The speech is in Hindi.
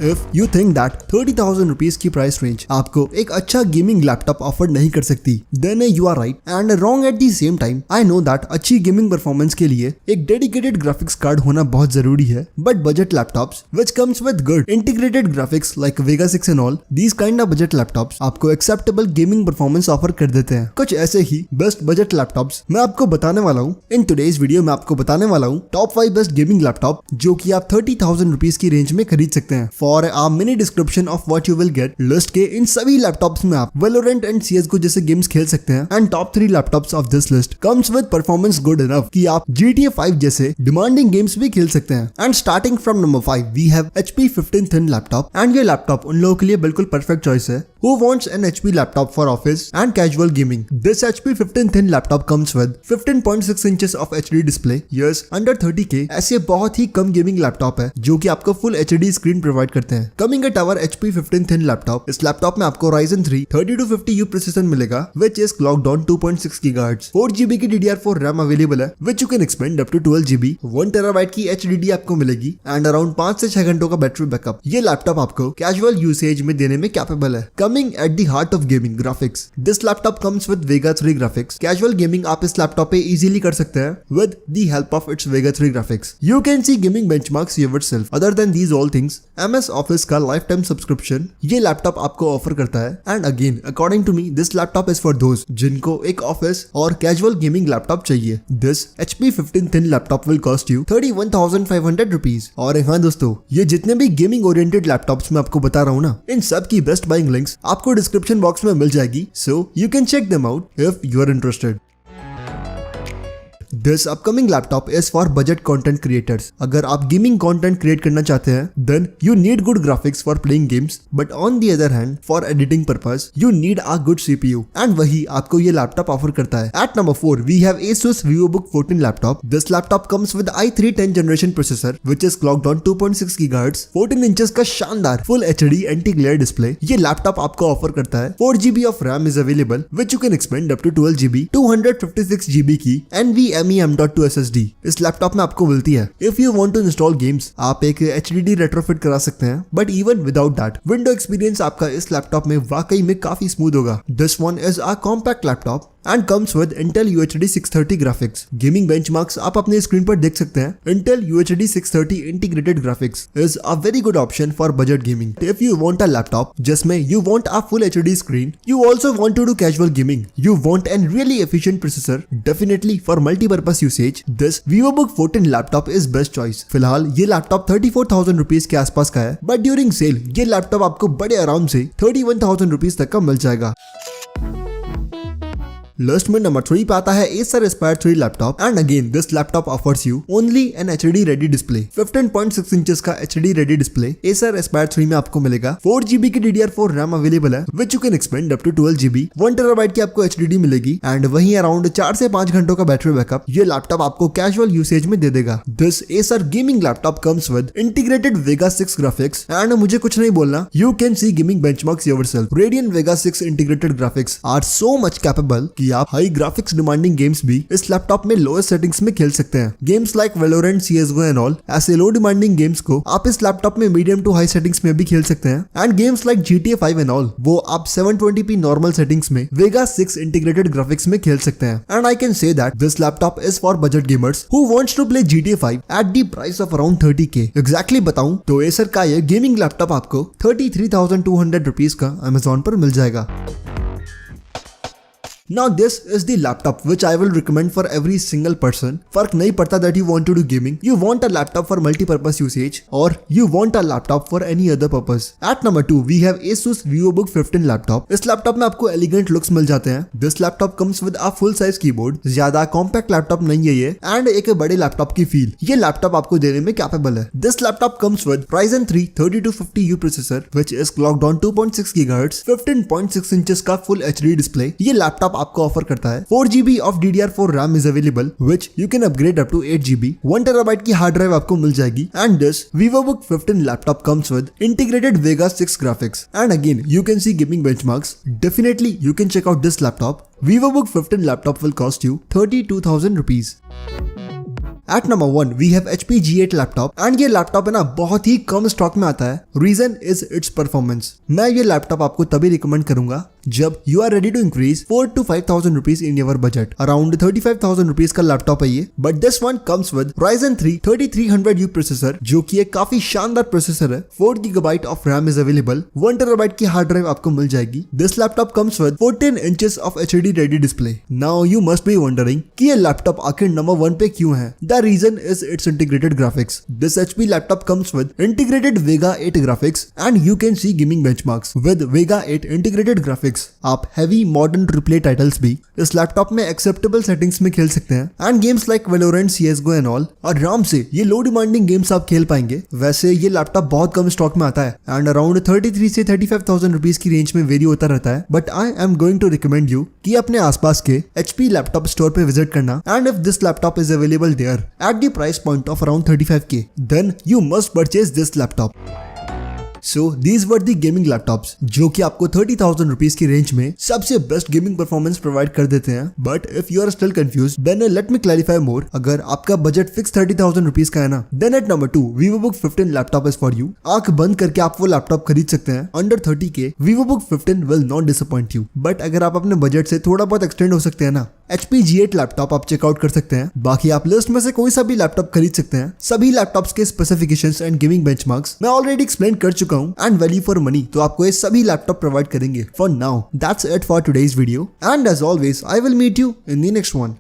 If you think that 30,000 rupees की प्राइस रेंज आपको एक अच्छा गेमिंग लैपटॉप ऑफर नहीं कर सकती, then you are right and wrong at the same time. I know that अच्छी गेमिंग परफॉर्मेंस के लिए एक डेडिकेटेड ग्राफिक्स कार्ड होना बहुत जरूरी है, but budget laptops which comes with good integrated graphics like Vega 6 and all, these kind of budget laptops आपको एक्सेप्टेबल गेमिंग परफॉर्मेंस ऑफर कर देते हैं। कुछ ऐसे ही बेस्ट बजट लैपटॉप्स मैं आपको बताने वाला हूँ इन टुडेज वीडियो में। आपको बताने वाला हूँ टॉप 5 बेस्ट गेमिंग लैपटॉप जो कि आप 30,000 रुपीज की रेंज में खरीद सकते हैं। For uh mini description of what you will get, list के इन सभी लैपटॉप्स में आप Valorant एंड CS:GO जैसे गेम्स खेल सकते हैं। And top 3 laptops of this list comes with performance good enough कि आप GTA 5 जैसे डिमांडिंग गेम्स भी खेल सकते हैं। And starting from number 5 we have HP 15 thin laptop. And ये लैपटॉप उन लोगों के लिए बिल्कुल परफेक्ट चॉइस है who wants an HP laptop for office and casual gaming. This HP 15 thin laptop comes with 15.6 inches of HD display. Yes, under 30K ऐसे बहुत ही कम गेमिंग लैपटॉप है जो कि आपको फुल HD स्क्रीन प्रोवाइड करते हैं। Coming at our HP 15 thin laptop, इस लैपटॉप में आपको Ryzen 3 3250U प्रोसेसर मिलेगा which is clocked on 2.6 GHz. 4GB की DDR4 RAM अवेलेबल है which you can expand up to 12GB. 1TB की HDD आपको मिलेगी and around 5 से 6 घंटों का बैटरी बैकअप। ये लैपटॉप आपको कैजुअल यूसेज में देने में कैपेबल है। Coming at the heart of gaming, graphics. This laptop comes with Vega 3 graphics. Casual gaming आप इस लैपटॉप पे इजीली कर सकते हैं with the help of its Vega 3 graphics. You can see gaming benchmarks yourself. Other than these all things, MS Office का lifetime subscription ये लैपटॉप आपको ऑफर करता है। And again, according to me, this laptop is for those जिनको एक ऑफिस और कैजुअल गेमिंग लैपटॉप चाहिए। This HP 15 thin laptop will cost you 31,500 rupees. और हाँ दोस्तों, ये जितने भी गेमिंग ओरिएंटेड लैपटॉप्स मैं आपको बता रहा हूँ ना, इन सब की बेस्ट बाइंग लिंक्स आपको डिस्क्रिप्शन बॉक्स में मिल जाएगी, so you can check them out if you are interested. This upcoming laptop is for budget content creators. अगर आप गेमिंग कंटेंट क्रिएट करना चाहते हैं, then you need good graphics for playing games. But on the other hand, for editing purpose, you need a good CPU. And वही आपको ये लैपटॉप ऑफर करता है। At number 4, we have Asus VivoBook 14 laptop. This laptop comes with i3 10th generation processor, which is clocked on 2.6 GHz, 14 inches का शानदार Full HD anti-glare display। ये लैपटॉप आपको ऑफर करता है। 4GB of RAM is available, which you can expand up to 12GB, 256GB की NVMe M.2 SSD इस लैपटॉप में आपको मिलती है। If you want to install games, आप एक HDD रेट्रोफिट करा सकते हैं, but even without that window experience आपका इस लैपटॉप में वाकई में काफी स्मूथ होगा। This one is a compact laptop and comes with Intel UHD 630 graphics. Gaming benchmarks आप अपने स्क्रीन पर देख सकते हैं। Intel UHD 630 integrated graphics is a very good option for budget gaming. If you want a laptop जिसमें you want a full HD screen, you also want to do casual gaming, you want an really efficient processor, definitely for multi-purpose usage, this VivoBook 14 laptop is best choice. फिलहाल ये लैपटॉप 34,000 रुपीज के आसपास का है, बट ड्यूरिंग सेल ये लैपटॉप आपको बड़े आराम से 31,000 रुपीज तक का मिल जाएगा। लिस्ट में नंबर 3 पे आता है Acer Aspire 3 laptop. And again this laptop offers you only an HD ready display. 15.6 inches का HD ready display Acer Aspire 3 में आपको मिलेगा। 4GB की DDR4 RAM अवेलेबल है which you can expand up to 12GB। 1TB की आपको HDD मिलेगी एंड वहीं अराउंड 4 से 5 घंटों का बैटरी बैकअप ये लैपटॉप आपको कैजुअल यूसेज में दे देगा। This Acer gaming laptop comes with integrated Vega 6 graphics. And मुझे कुछ नहीं बोलना, you can see gaming benchmarks yourself. Radeon Vega 6 integrated graphics are so much capable कि आप हाई ग्राफिक्स डिमांडिंग गेम्स भी इस लैपटॉप में लोएस्ट सेटिंग्स में खेल सकते हैं। Games like Valorant, CS:GO and all, ऐसे लो डिमांडिंग गेम्स को आप इस लैपटॉप में मीडियम टू हाई सेटिंग्स में भी खेल सकते हैं। And games like GTA 5 and all, वो आप 720p नॉर्मल सेटिंग्स में Vega 6 इंटीग्रेटेड ग्राफिक्स में खेल सकते हैं। And I can say that this laptop is for budget gamers who wants to play GTA 5 at the price of around 30K। Exactly बताऊं तो Acer का ये गेमिंग लैपटॉप आपको 33,200 रुपीज का Amazon पर मिल जाएगा। Now this is the laptop which I will recommend for every single person. फर्क नहीं पड़ता that you want to do gaming, you want a laptop for multi-purpose usage, or you want a laptop for any other purpose. At number 2 we have Asus VivoBook 15 laptop. इस लैपटॉप में आपको elegant looks मिल जाते हैं। This laptop comes with a full size keyboard. ज्यादा compact laptop नहीं है ये, and एक बड़े लैपटॉप की फील ये लैपटॉप आपको देने में कैपेबल है। This laptop comes with Ryzen 3 3250U processor which is clocked on 2.6 GHz, 15.6 inches का full HD display ये लैपटॉप आपको ऑफर करता है। 4GB of DDR4 RAM is available which you can upgrade up to 8GB। 1TB की हार्ड ड्राइव आपको मिल जाएगी। And this VivoBook 15 laptop comes with integrated Vega 6 graphics। And again you can see gaming benchmarks. Definitely you can check out this laptop. VivoBook 15 laptop will cost you 32,000 rupees. At number 1 we have HP G8 laptop and ये लैपटॉप है ना बहुत ही कम स्टॉक में आता है। Reason is its performance. मैं ये लैपटॉप आपको तभी रिकमेंड करूंगा जब you are ready to increase 4,000 to 5,000 rupees in your budget. Around 35,000 rupees का लैपटॉप है ये, but this one comes with Ryzen 3 3300U processor, जो कि एक काफी शानदार प्रोसेसर है। 4GB of RAM is available, 1TB की हार्ड ड्राइव आपको मिल जाएगी। This laptop comes with 14 inches of HD ready display. Now you must be wondering कि ये लैपटॉप आखिर नंबर 1 पे क्यों है। The reason is it's integrated graphics. This HP laptop comes with integrated Vega 8 graphics and you can see gaming benchmarks with Vega 8 integrated graphics. आप heavy modern triple A titles भी इस लैपटॉप में एक्सेप्टेबल सेटिंग्स में खेल सकते हैं and games like Valorant, CS:GO and all आराम से ये लो डिमांडिंग गेम्स आप खेल पाएंगे। वैसे ये लैपटॉप बहुत कम स्टॉक में आता है एंड अराउंड 33 से 35,000 रुपीज की रेंज में वेरी होता रहता है, but I am going to recommend you कि अपने आसपास के HP लैपटॉप स्टोर पे विजिट करना and if this laptop is available there at the price point of around 35K then you must purchase this laptop. So these were the gaming laptops जो कि आपको 30,000 रुपीज की रेंज में सबसे बेस्ट गेमिंग परफॉर्मेंस प्रोवाइड कर देते हैं। But if you are still confused then let me clarify more. अगर आपका बजट फिक्स 30,000 रुपीज का है ना, then at number 2 VivoBook 15 laptop is for you. आंख बंद करके आप वो लैपटॉप खरीद सकते हैं। Under 30K VivoBook 15 will not disappoint you. But अगर आप अपने बजट से थोड़ा बहुत एक्सटेंड हो सकते हैं ना, HP G8 लैपटॉप आप चेकआउट कर सकते हैं। बाकी आप लिस्ट में से कोई सा भी लैपटॉप खरीद सकते हैं। सभी लैपटॉप्स के स्पेसिफिकेशंस एंड गेमिंग बेंचमार्क्स मैं ऑलरेडी एक्सप्लेन कर चुका हूं एंड वैल्यू फॉर मनी तो आपको ये सभी लैपटॉप प्रोवाइड करेंगे। For now that's it for today's video and as always I will meet you in the next one.